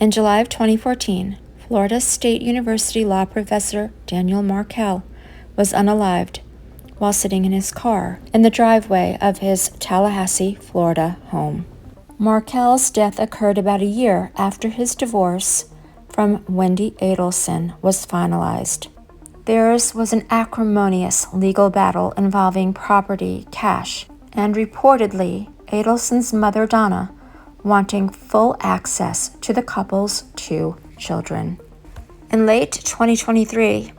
In July of 2014, Florida State University law professor Daniel Markel was unalived while sitting in his car in the driveway of his Tallahassee, Florida home. Markel's death occurred about a year after his divorce from Wendi Adelson was finalized. Theirs was an acrimonious legal battle involving property, cash, and reportedly Adelson's mother Donna wanting full access to the couple's 2 children. In late 2023,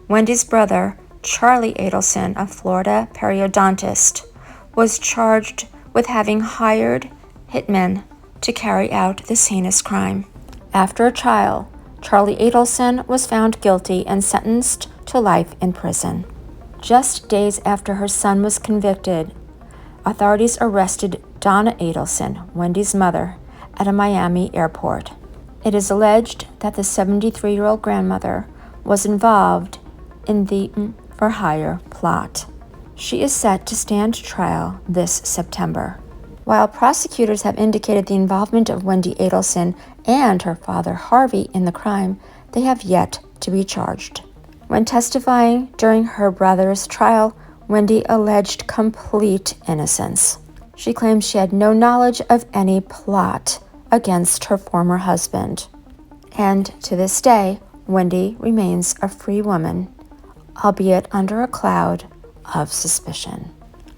Wendi's brother, Charlie Adelson, a Florida periodontist, was charged with having hired hitmen to carry out this heinous crime. After a trial, Charlie Adelson was found guilty and sentenced to life in prison. Just days after her son was convicted, authorities arrested Donna Adelson, Wendi's mother, at a Miami airport. It is alleged that the 73-year-old grandmother was involved in the for hire plot. She is set to stand trial this September. While prosecutors have indicated the involvement of Wendi Adelson and her father Harvey in the crime, they have yet to be charged. When testifying during her brother's trial, Wendi alleged complete innocence. She claimed she had no knowledge of any plot against her former husband. And to this day, Wendi remains a free woman, albeit under a cloud of suspicion.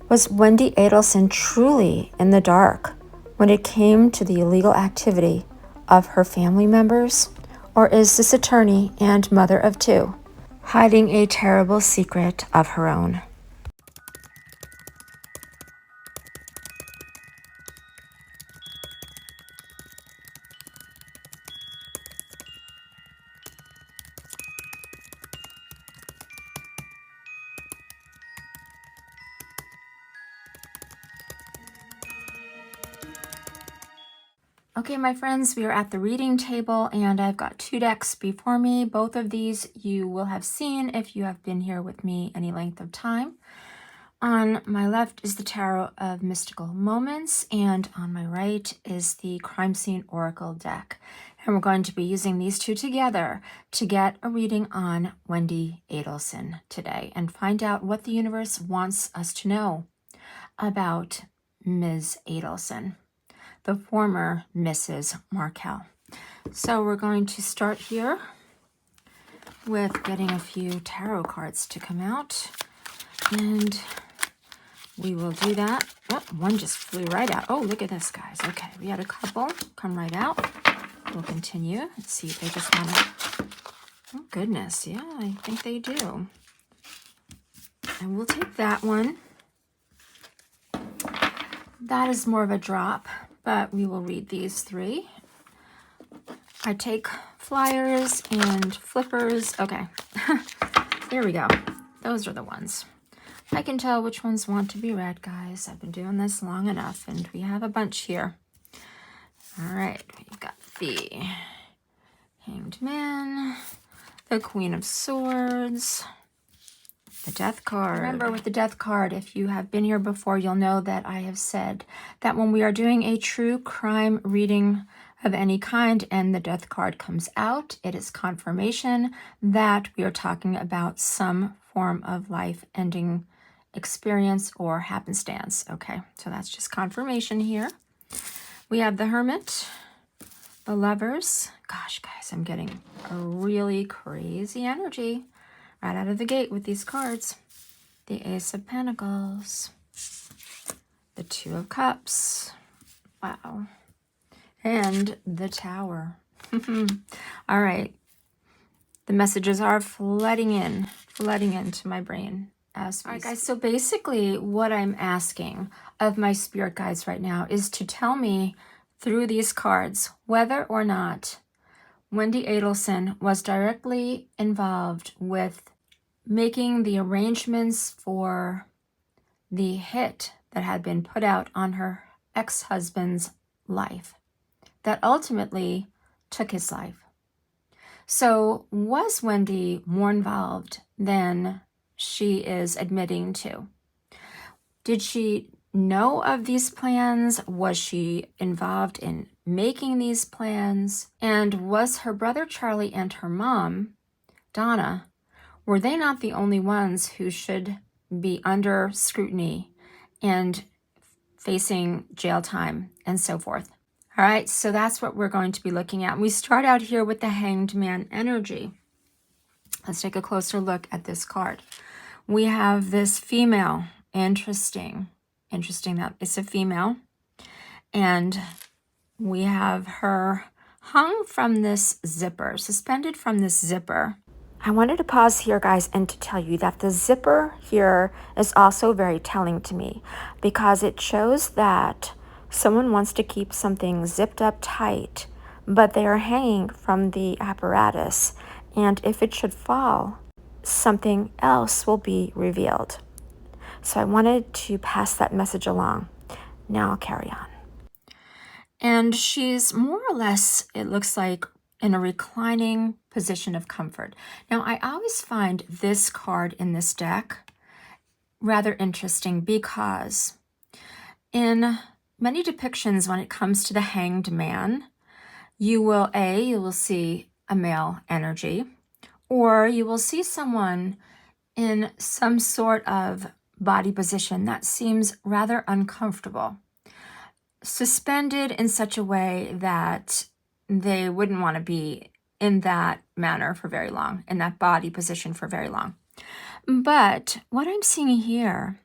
Was Wendi Adelson truly in the dark when it came to the illegal activity of her family members? Or is this attorney and mother of 2 hiding a terrible secret of her own? Okay, my friends, we are at the reading table and I've got 2 decks before me. Both of these you will have seen if you have been here with me any length of time. On my left is the Tarot of Mystical Moments, and on my right is the Crime Scene Oracle deck. And we're going to be using these 2 together to get a reading on Wendi Adelson today and find out what the universe wants us to know about Ms. Adelson, the former Mrs. Markel. So we're going to start here with getting a few tarot cards to come out, and we will do that. Oh, one just flew right out. Oh, look at this, guys. Okay, we had a couple come right out. We'll continue. Let's see if they just want to... Oh, goodness. Yeah, I think they do. And we'll take that one. That is more of a drop, but we will read these 3. I take flyers and flippers. Okay, here we go. Those are the ones. I can tell which ones want to be read, guys. I've been doing this long enough, and we have a bunch here. All right, we've got the Hanged Man, the Queen of Swords, the Death card. Remember, with the Death card, if you have been here before, you'll know that I have said that when we are doing a true crime reading of any kind and the Death card comes out, it is confirmation that we are talking about some form of life-ending experience or happenstance. Okay, so that's just confirmation here. We have the Hermit, the Lovers. Gosh, guys, I'm getting a really crazy energy right out of the gate with these cards. The Ace of Pentacles, the Two of Cups. Wow. And the Tower. All right. The messages are flooding into my brain. All right, guys, so basically what I'm asking of my spirit guides right now is to tell me through these cards whether or not Wendi Adelson was directly involved with making the arrangements for the hit that had been put out on her ex-husband's life that ultimately took his life. So was Wendi more involved than she is admitting to? Did she know of these plans? Was she involved in making these plans? And was her brother Charlie and her mom, Donna, were they not the only ones who should be under scrutiny and facing jail time and so forth? All right, so that's what we're going to be looking at. We start out here with the Hanged Man energy. Let's take a closer look at this card. We have this female. Interesting that it's a female. And we have her hung from this zipper, suspended from this zipper. I wanted to pause here, guys, and to tell you that the zipper here is also very telling to me, because it shows that someone wants to keep something zipped up tight, but they are hanging from the apparatus, and if it should fall, something else will be revealed. So I wanted to pass that message along. Now I'll carry on. And she's more or less, it looks like, in a reclining position of comfort. Now, I always find this card in this deck rather interesting, because in many depictions when it comes to the Hanged Man, you will see a male energy, or you will see someone in some sort of body position that seems rather uncomfortable, suspended in such a way that they wouldn't want to be in that manner for very long, in that body position for very long. But what I'm seeing here,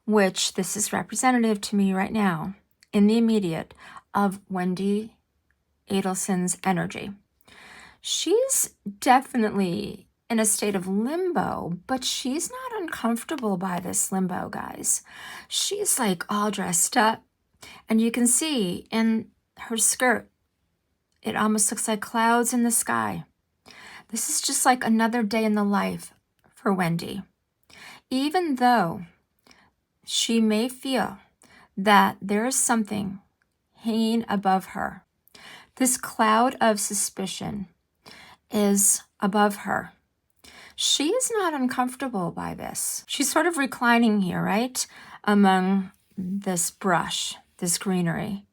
which this is representative to me right now, in the immediate, of Wendi Adelson's energy. She's definitely in a state of limbo, but she's not uncomfortable by this limbo, guys. She's like all dressed up, and you can see in her skirt, it almost looks like clouds in the sky. This is just like another day in the life for Wendi. Even though she may feel that there is something hanging above her, this cloud of suspicion is above her. She is not uncomfortable by this. She's sort of reclining here, right? Among this brush, this greenery,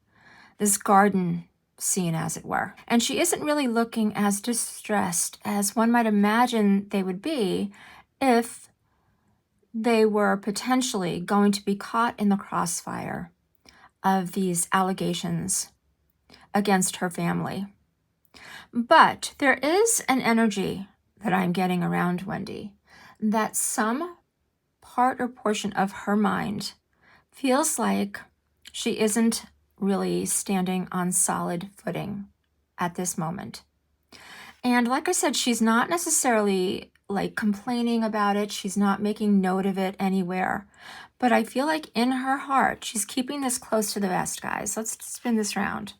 this garden scene, as it were. And she isn't really looking as distressed as one might imagine they would be if they were potentially going to be caught in the crossfire of these allegations against her family. But there is an energy that I'm getting around Wendi, that some part or portion of her mind feels like she isn't really standing on solid footing at this moment. And like I said, she's not necessarily like complaining about it. She's not making note of it anywhere. But I feel like in her heart, she's keeping this close to the vest, guys. Let's spin this round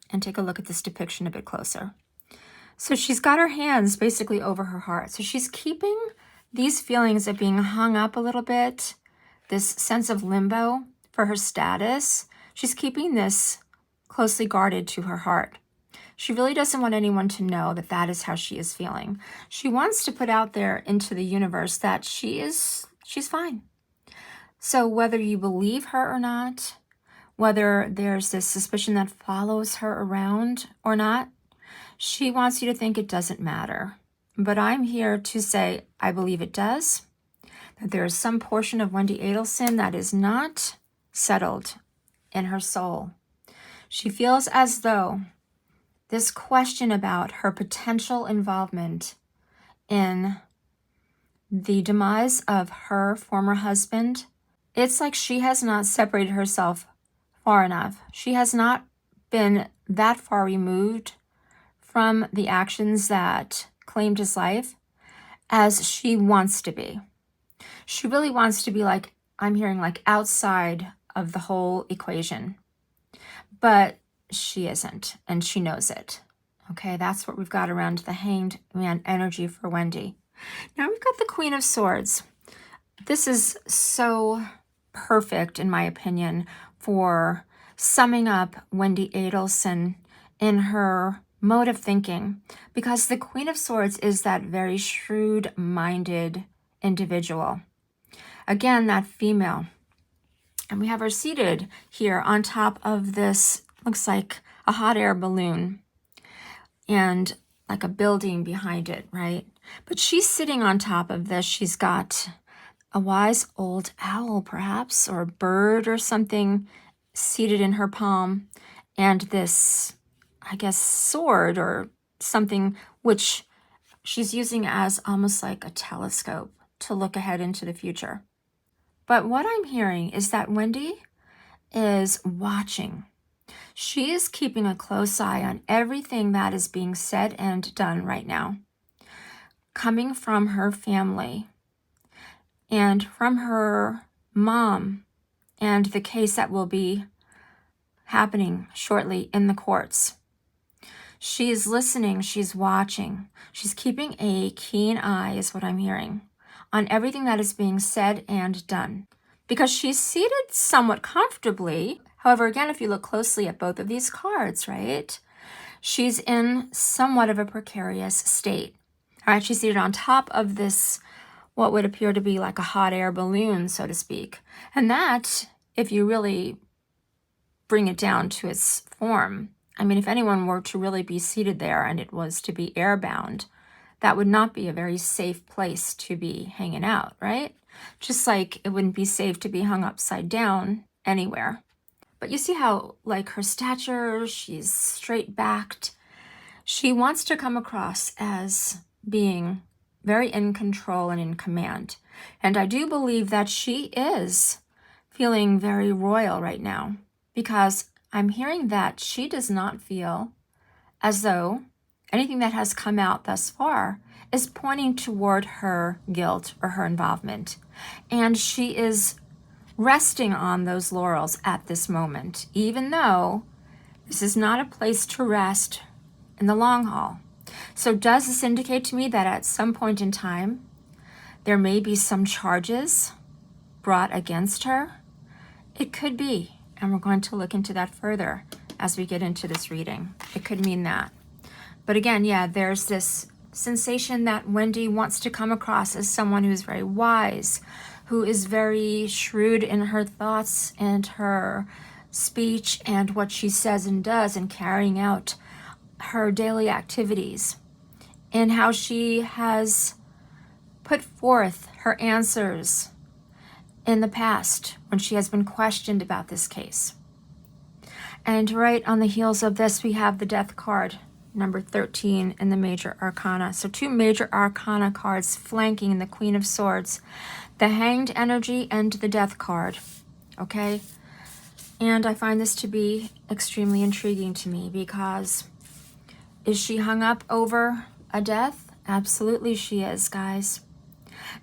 and take a look at this depiction a bit closer. So she's got her hands basically over her heart. So she's keeping these feelings of being hung up a little bit, this sense of limbo for her status. She's keeping this closely guarded to her heart. She really doesn't want anyone to know that that is how she is feeling. She wants to put out there into the universe that she's fine. So whether you believe her or not, whether there's this suspicion that follows her around or not, she wants you to think it doesn't matter. But I'm here to say I believe it does, that there is some portion of Wendi Adelson that is not settled in her soul. She feels as though this question about her potential involvement in the demise of her former husband, it's like she has not separated herself far enough. She has not been that far removed from the actions that claimed his life as she wants to be. She really wants to be like, I'm hearing like outside of the whole equation. But she isn't, and she knows it. Okay, that's what we've got around the Hanged Man energy for Wendi. Now we've got the Queen of Swords. This is so perfect, in my opinion, for summing up Wendi Adelson in her mode of thinking, because the Queen of Swords is that very shrewd-minded individual. Again, that female. And we have her seated here on top of this, looks like a hot air balloon and like a building behind it, right? But she's sitting on top of this. She's got a wise old owl, perhaps, or a bird or something seated in her palm, and this, I guess, sword or something, which she's using as almost like a telescope to look ahead into the future. But what I'm hearing is that Wendi is watching. She is keeping a close eye on everything that is being said and done right now, coming from her family and from her mom, and the case that will be happening shortly in the courts. She is listening, she's watching, she's keeping a keen eye, is what I'm hearing, on everything that is being said and done. Because she's seated somewhat comfortably. However, again, if you look closely at both of these cards, right, she's in somewhat of a precarious state. All right, she's seated on top of this, what would appear to be like a hot air balloon, so to speak. And that, if you really bring it down to its form, I mean, if anyone were to really be seated there and it was to be airbound, that would not be a very safe place to be hanging out, right? Just like it wouldn't be safe to be hung upside down anywhere. But you see how, like, her stature, she's straight-backed. She wants to come across as being very in control and in command. And I do believe that she is feeling very royal right now, because I'm hearing that she does not feel as though anything that has come out thus far is pointing toward her guilt or her involvement. And she is resting on those laurels at this moment, even though this is not a place to rest in the long haul. So does this indicate to me that at some point in time, there may be some charges brought against her? It could be, and we're going to look into that further as we get into this reading. It could mean that. But again, yeah, there's this sensation that Wendi wants to come across as someone who's very wise, who is very shrewd in her thoughts and her speech and what she says and does in carrying out her daily activities, and how she has put forth her answers in the past when she has been questioned about this case. And right on the heels of this, we have the Death card, number 13 in the Major Arcana. So two Major Arcana cards flanking the Queen of Swords, the Hanged energy and the Death card, okay? And I find this to be extremely intriguing to me, because is she hung up over a death? Absolutely she is, guys.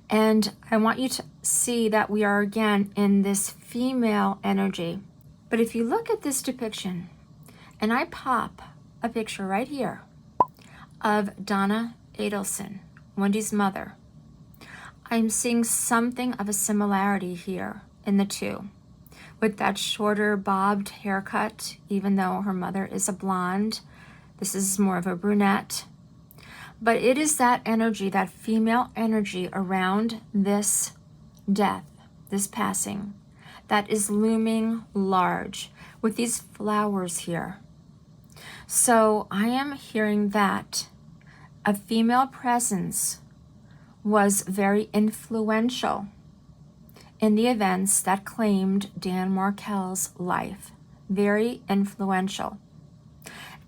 And I want you to see that we are again in this female energy. But if you look at this depiction, and I pop a picture right here of Donna Adelson, Wendi's mother, I'm seeing something of a similarity here in the two, with that shorter bobbed haircut, even though her mother is a blonde. This is more of a brunette. But it is that energy, that female energy around this death, this passing, that is looming large with these flowers here. So I am hearing that a female presence was very influential in the events that claimed Dan Markel's life. Very influential.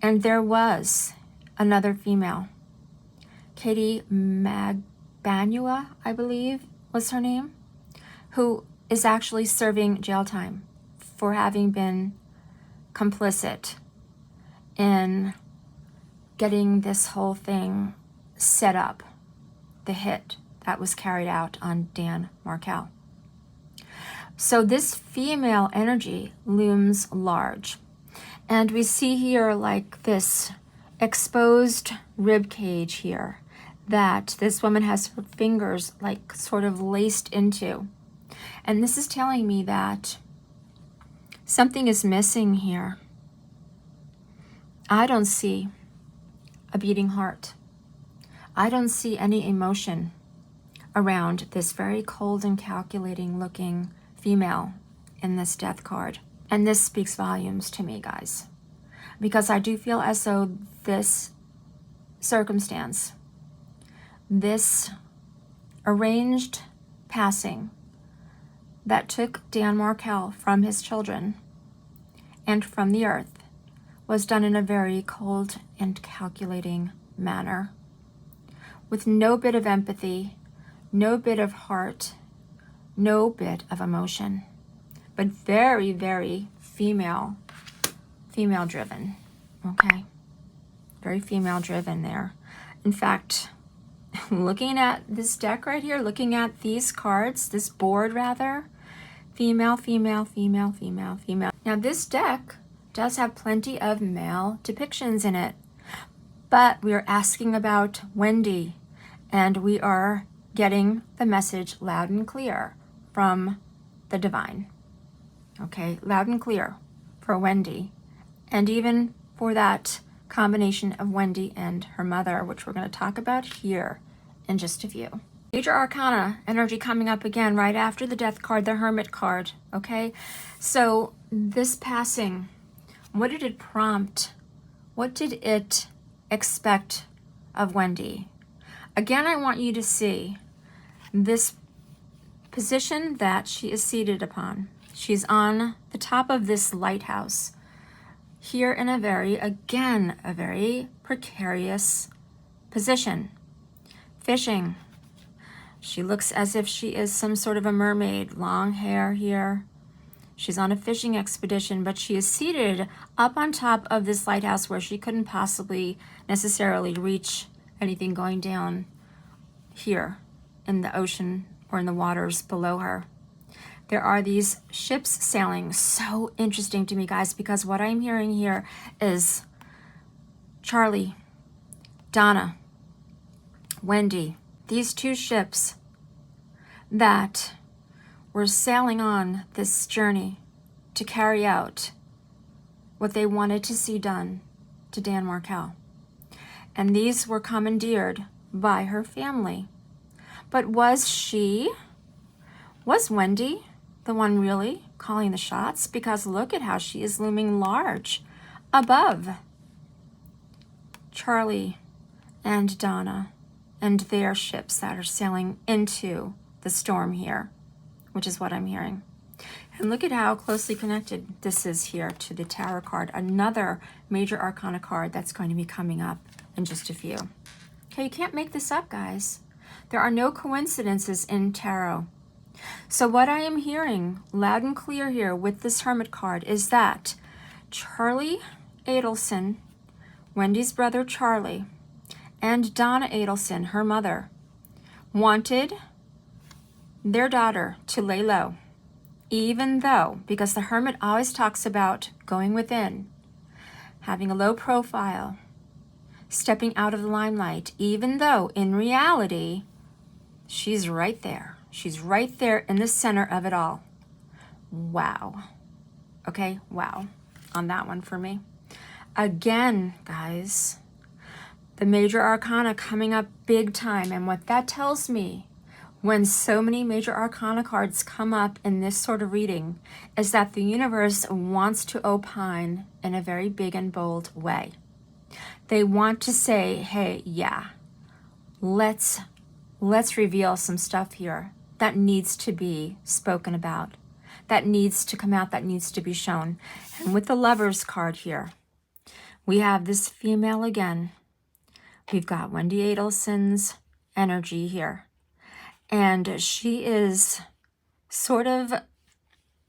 And there was another female, Katie Magbanua, I believe was her name, who is actually serving jail time for having been complicit in getting this whole thing set up, the hit that was carried out on Dan Markel. So this female energy looms large. And we see here like this exposed rib cage here that this woman has her fingers like sort of laced into. And this is telling me that something is missing here. I don't see a beating heart. I don't see any emotion around this very cold and calculating looking female in this Death card. And this speaks volumes to me, guys. because I do feel as though this circumstance, this arranged passing that took Dan Markel from his children and from the earth, was done in a very cold and calculating manner, with no bit of empathy, no bit of heart, no bit of emotion, but very, very female driven, okay? Very female driven there. In fact, looking at this deck right here, looking at these cards, this board rather, female, female, female, female, female. Now this deck does have plenty of male depictions in it, but we are asking about Wendi, and we are getting the message loud and clear from the divine. Okay, loud and clear for Wendi, and even for that combination of Wendi and her mother, which we're going to talk about here in just a few. Major Arcana energy coming up again right after the Death card, the Hermit card, okay? So this passing, what did it prompt? What did it expect of Wendi? Again, I want you to see this position that she is seated upon. She's on the top of this lighthouse here in a very precarious position. Fishing. She looks as if she is some sort of a mermaid, long hair here. She's on a fishing expedition, but she is seated up on top of this lighthouse where she couldn't possibly necessarily reach anything going down here in the ocean or in the waters below her. There are these ships sailing. So interesting to me, guys, because what I'm hearing here is Charlie, Donna, Wendi, these two ships that were sailing on this journey to carry out what they wanted to see done to Dan Markel. And these were commandeered by her family. But was Wendi the one really calling the shots? Because look at how she is looming large above Charlie and Donna and their ships that are sailing into the storm here, which is what I'm hearing. And look at how closely connected this is here to the Tower card, another Major Arcana card that's going to be coming up in just a few. Okay, you can't make this up, guys. There are no coincidences in tarot. So what I am hearing loud and clear here with this Hermit card is that Charlie Adelson, Wendi's brother Charlie, and Donna Adelson, her mother, wanted their daughter to lay low, even though, because the Hermit always talks about going within, having a low profile, stepping out of the limelight, even though in reality, she's right there. She's right there in the center of it all. Wow. Okay, wow on that one for me. Again, guys, the Major Arcana coming up big time. And what that tells me when so many Major Arcana cards come up in this sort of reading is that the universe wants to opine in a very big and bold way. They want to say, hey, yeah, let's reveal some stuff here that needs to be spoken about, that needs to come out, that needs to be shown. And with the Lovers card here, we have this female again. We've got Wendi Adelson's energy here. And she is sort of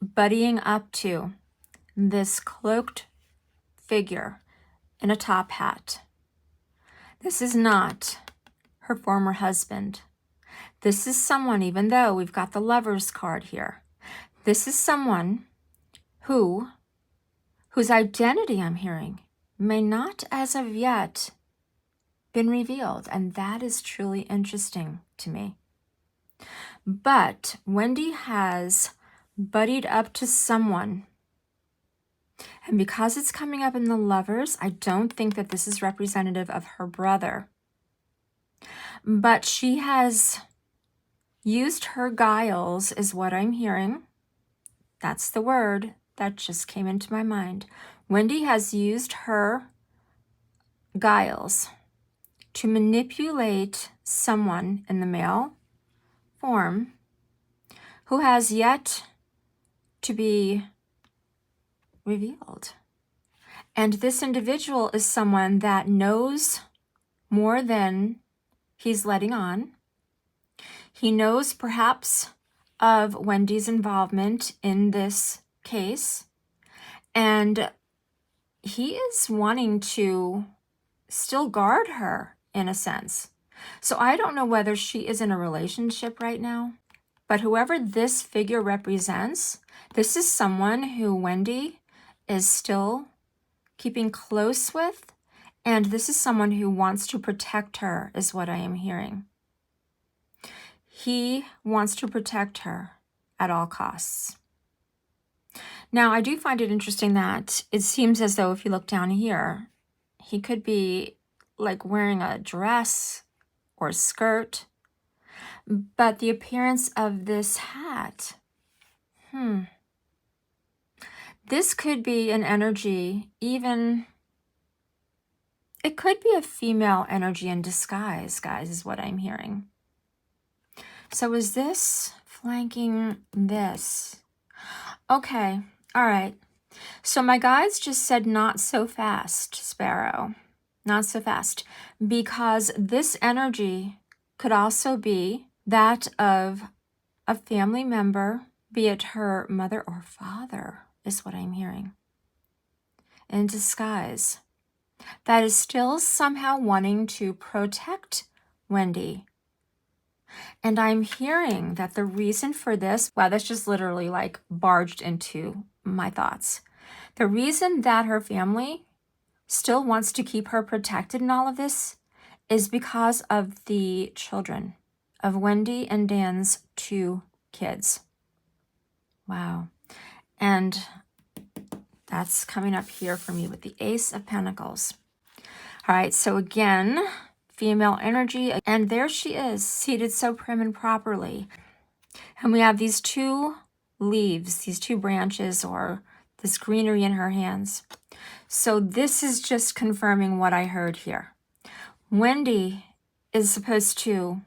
buddying up to this cloaked figure in a top hat. This is not her former husband. This is someone, even though we've got the Lovers card here, this is someone whose identity I'm hearing may not as of yet been revealed, and that is truly interesting to me. But Wendi has buddied up to someone, and because it's coming up in the Lovers, I don't think that this is representative of her brother. But she has used her guiles, is what I'm hearing. That's the word that just came into my mind. Wendi has used her guiles to manipulate someone in the male form who has yet to be revealed. And this individual is someone that knows more than he's letting on. He knows perhaps of Wendi's involvement in this case, and he is wanting to still guard her in a sense. So I don't know whether she is in a relationship right now, but whoever this figure represents, this is someone who Wendi is still keeping close with, and this is someone who wants to protect her, is what I am hearing. He wants to protect her at all costs. Now, I do find it interesting that it seems as though if you look down here, he could be like wearing a dress or a skirt, but the appearance of this hat, this could be an energy, even, it could be a female energy in disguise, guys, is what I'm hearing. So is this flanking this? Okay, all right. So my guides just said not so fast, Sparrow. Not so fast. Because this energy could also be that of a family member, be it her mother or father, is what I'm hearing. In disguise. That is still somehow wanting to protect Wendi. And I'm hearing that the reason for this, wow, that's just literally like barged into my thoughts. The reason that her family still wants to keep her protected in all of this is because of the children, of Wendi and Dan's 2 kids. Wow. And that's coming up here for me with the Ace of Pentacles. All right, so again, female energy, and there she is, seated so prim and properly. And we have these 2 leaves, these 2 branches, or this greenery in her hands. So this is just confirming what I heard here. Wendi is supposed to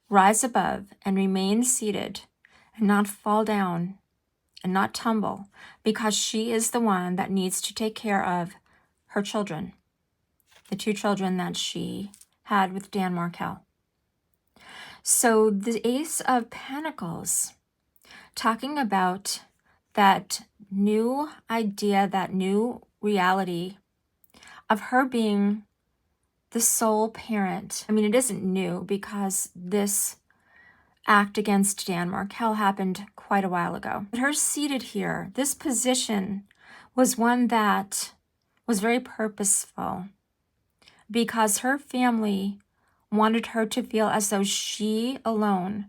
rise above and remain seated and not fall down and not tumble, because she is the one that needs to take care of her children, the 2 children that she had with Dan Markel. So the Ace of Pentacles, talking about that new idea, that new reality of her being the sole parent. I mean, it isn't new because this act against Dan Markel happened quite a while ago. But her seated here, this position was one that was very purposeful because her family wanted her to feel as though she alone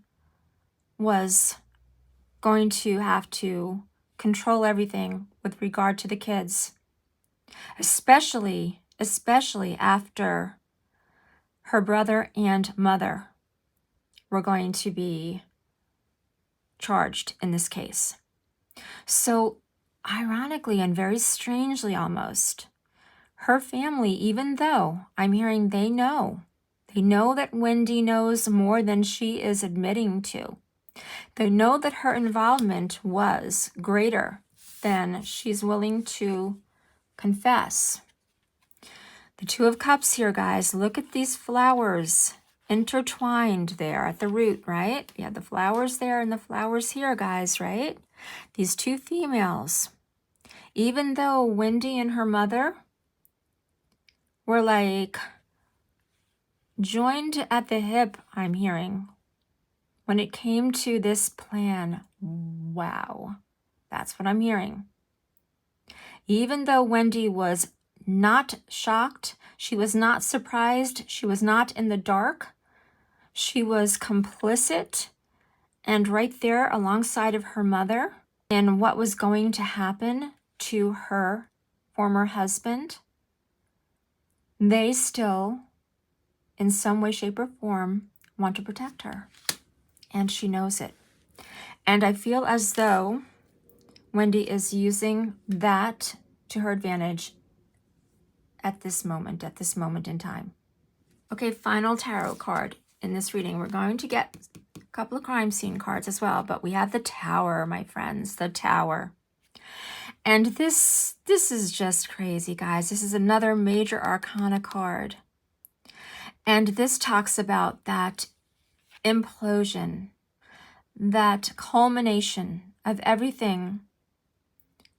was going to have to control everything with regard to the kids, especially after her brother and mother were going to be charged in this case. So ironically and very strangely almost, her family, even though I'm hearing they know that Wendi knows more than she is admitting to. They know that her involvement was greater than she's willing to confess. The 2 of Cups here, guys. Look at these flowers intertwined there at the root, right? Yeah, the flowers there and the flowers here, guys, right? These 2 females. Even though Wendi and her mother were like joined at the hip, I'm hearing, when it came to this plan. Wow, that's what I'm hearing. Even though Wendi was not shocked, she was not surprised, she was not in the dark, she was complicit and right there alongside of her mother in what was going to happen to her former husband. They still, in some way, shape, or form, want to protect her. And she knows it. And I feel as though Wendi is using that to her advantage at this moment in time. Okay, final tarot card in this reading. We're going to get a couple of crime scene cards as well, but we have the Tower, my friends, the Tower. And this is just crazy, guys. This is another major arcana card. And this talks about that implosion, that culmination of everything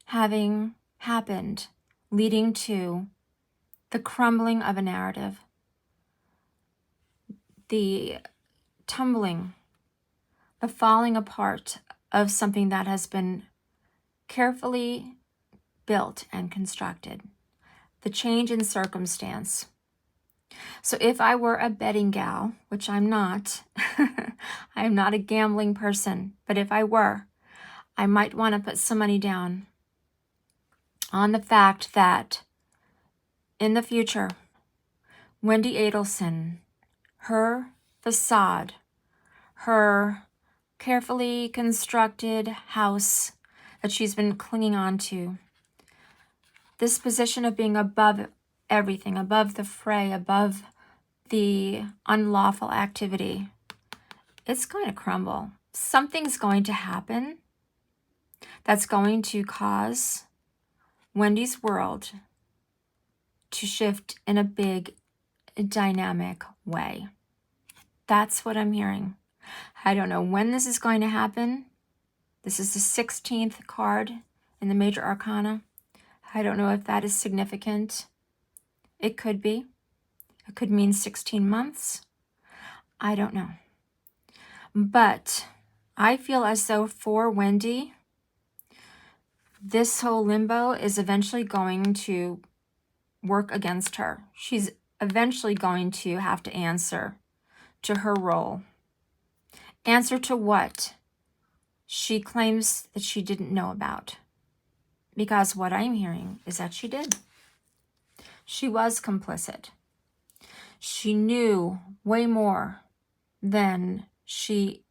having happened, leading to the crumbling of a narrative, the tumbling, the falling apart of something that has been carefully built and constructed, the change in circumstance. So if I were a betting gal, which I'm not, I am not a gambling person, but if I were, I might want to put some money down on the fact that in the future, Wendi Adelson, her facade, her carefully constructed house that she's been clinging on to, this position of being above everything, above the fray, above the unlawful activity, it's going to crumble. Something's going to happen that's going to cause Wendi's world to shift in a big, dynamic way. That's what I'm hearing. I don't know when this is going to happen. This is the 16th card in the Major Arcana. I don't know if that is significant. It could be. It could mean 16 months. I don't know. But I feel as though for Wendi, this whole limbo is eventually going to work against her. She's eventually going to have to answer to her role. Answer to what she claims that she didn't know about. Because what I'm hearing is that she did. She was complicit. She knew way more than she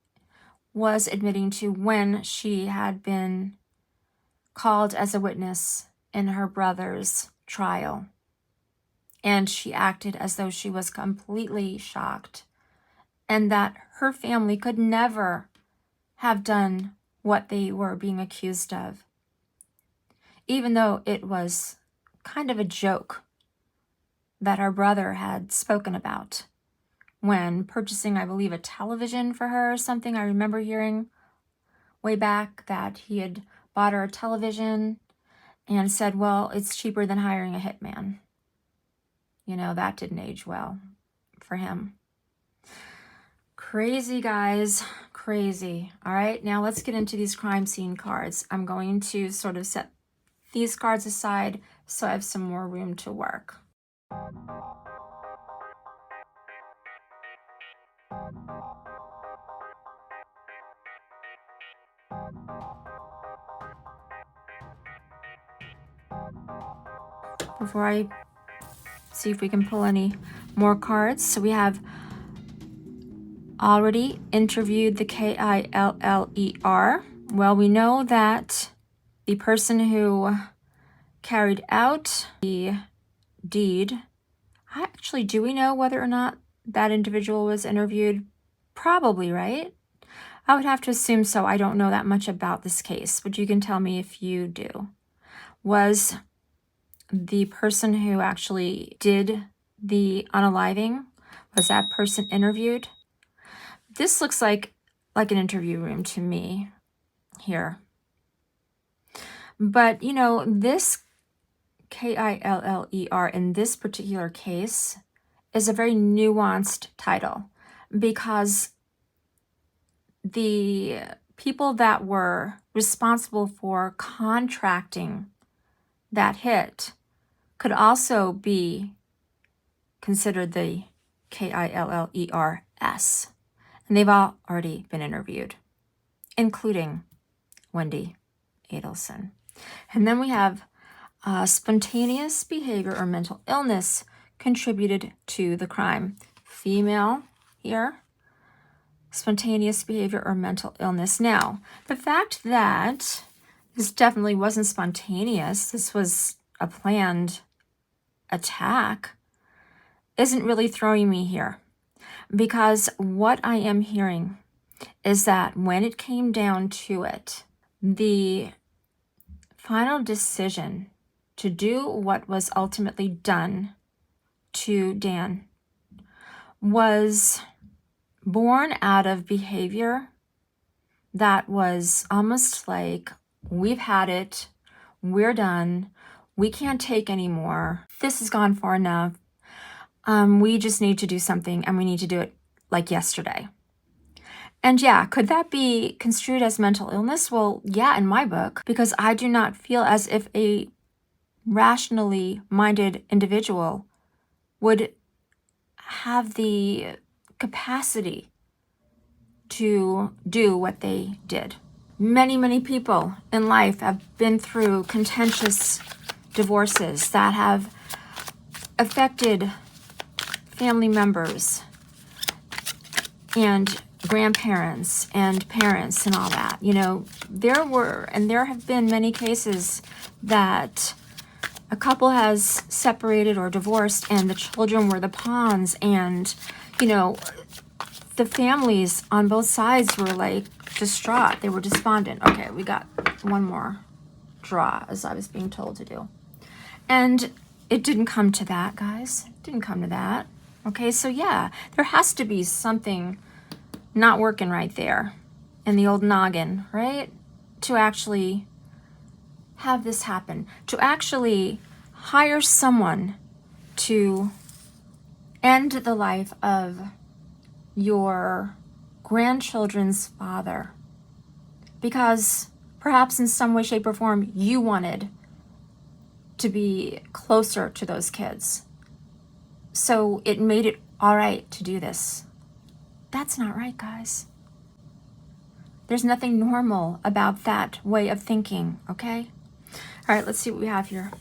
was admitting to when she had been called as a witness in her brother's trial. And she acted as though she was completely shocked and that her family could never have done what they were being accused of. Even though it was kind of a joke that her brother had spoken about when purchasing, I believe, a television for her or something. I remember hearing way back that he had bought her a television and said, well, it's cheaper than hiring a hitman. You know, that didn't age well for him. Crazy, guys. Crazy. All right, now let's get into these crime scene cards. I'm going to sort of set these cards aside so I have some more room to work. Before I see if we can pull any more cards. So we have already interviewed the Killer. Well, we know that the person who carried out the deed, actually, do we know whether or not that individual was interviewed? Probably, right? I would have to assume so. I don't know that much about this case, but you can tell me if you do. Was the person who actually did the unaliving, was that person interviewed? This looks like an interview room to me here. But, you know, this Killer in this particular case is a very nuanced title because the people that were responsible for contracting that hit could also be considered the Killers. And they've all already been interviewed, including Wendi Adelson. And then we have spontaneous behavior or mental illness contributed to the crime. Female here, spontaneous behavior or mental illness. Now, the fact that this definitely wasn't spontaneous, this was a planned attack isn't really throwing me here. Because what I am hearing is that when it came down to it, the final decision to do what was ultimately done to Dan was born out of behavior that was almost like, we've had it, we're done, we can't take anymore, this has gone far enough, we just need to do something, and we need to do it like yesterday. And yeah, could that be construed as mental illness? Well, yeah, in my book, because I do not feel as if a rationally minded individual would have the capacity to do what they did. Many, many people in life have been through contentious divorces that have affected family members and grandparents and parents and all that. You know, there have been many cases that a couple has separated or divorced and the children were the pawns, and, you know, the families on both sides were like distraught. They were despondent. Okay, we got one more draw, as I was being told to do. And it didn't come to that, guys. It didn't come to that. Okay, so yeah, there has to be something not working right there in the old noggin, right? To actually have this happen, to actually hire someone to end the life of your grandchildren's father, because perhaps in some way, shape, or form you wanted to be closer to those kids, so it made it all right to do this. That's not right, guys. There's nothing normal about that way of thinking, okay? All right, let's see what we have here.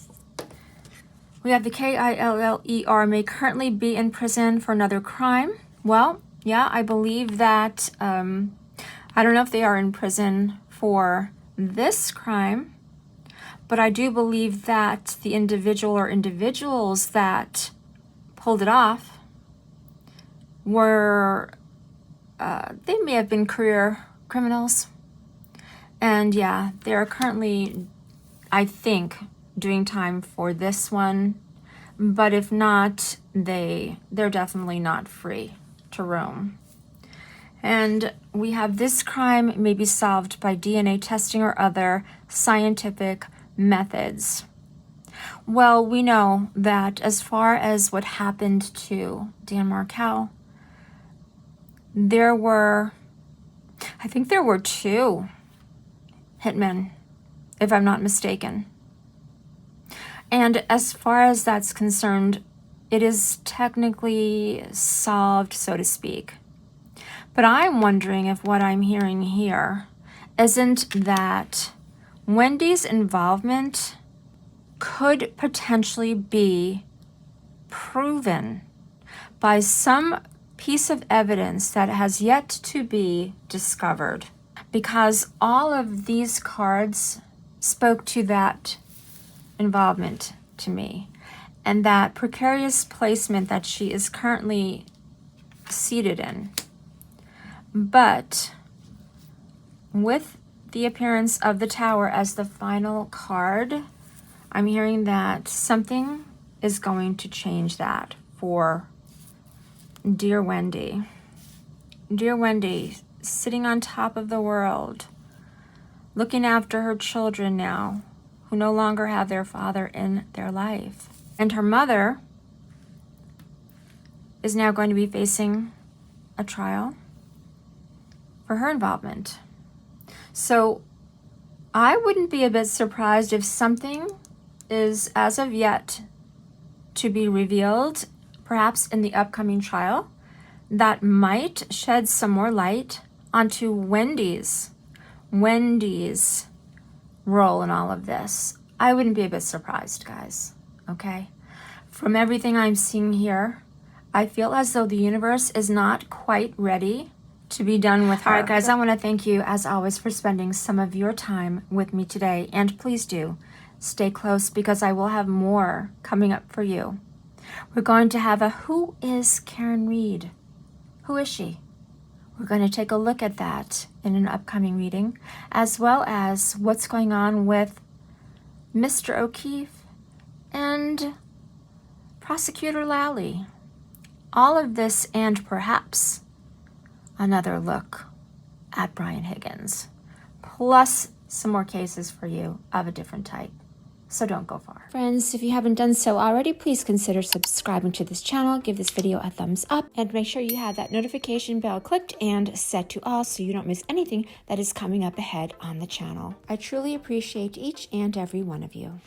We have the Killer may currently be in prison for another crime. Well, yeah, I believe that, I don't know if they are in prison for this crime, but I do believe that the individual or individuals that pulled it off were, they may have been career criminals. And yeah, they're currently, I think, doing time for this one. But if not, they're definitely not free to roam. And we have this crime may be solved by DNA testing or other scientific methods. Well, we know that as far as what happened to Dan Markel, I think there were 2 hitmen, if I'm not mistaken. And as far as that's concerned, it is technically solved, so to speak. But I'm wondering if what I'm hearing here isn't that Wendy's involvement could potentially be proven by some piece of evidence that has yet to be discovered. Because all of these cards spoke to that involvement to me, and that precarious placement that she is currently seated in. But with the appearance of the Tower as the final card, I'm hearing that something is going to change that for dear Wendi. Dear Wendi, sitting on top of the world, looking after her children now, who no longer have their father in their life. And her mother is now going to be facing a trial for her involvement. So I wouldn't be a bit surprised if something is as of yet to be revealed, perhaps in the upcoming trial, that might shed some more light onto Wendy's role in all of this. I wouldn't be a bit surprised, guys, okay? From everything I'm seeing here, I feel as though the universe is not quite ready to be done with her. All right, guys, I want to thank you, as always, for spending some of your time with me today. And please do Stay close because I will have more coming up for you. We're going to have a Who is Karen Reed? Who is she? We're going to take a look at that in an upcoming reading, as well as what's going on with Mr. O'Keefe and Prosecutor Lally. All of this and perhaps another look at Brian Higgins, plus some more cases for you of a different type. So don't go far. Friends, if you haven't done so already, please consider subscribing to this channel, give this video a thumbs up, and make sure you have that notification bell clicked and set to all so you don't miss anything that is coming up ahead on the channel. I truly appreciate each and every one of you.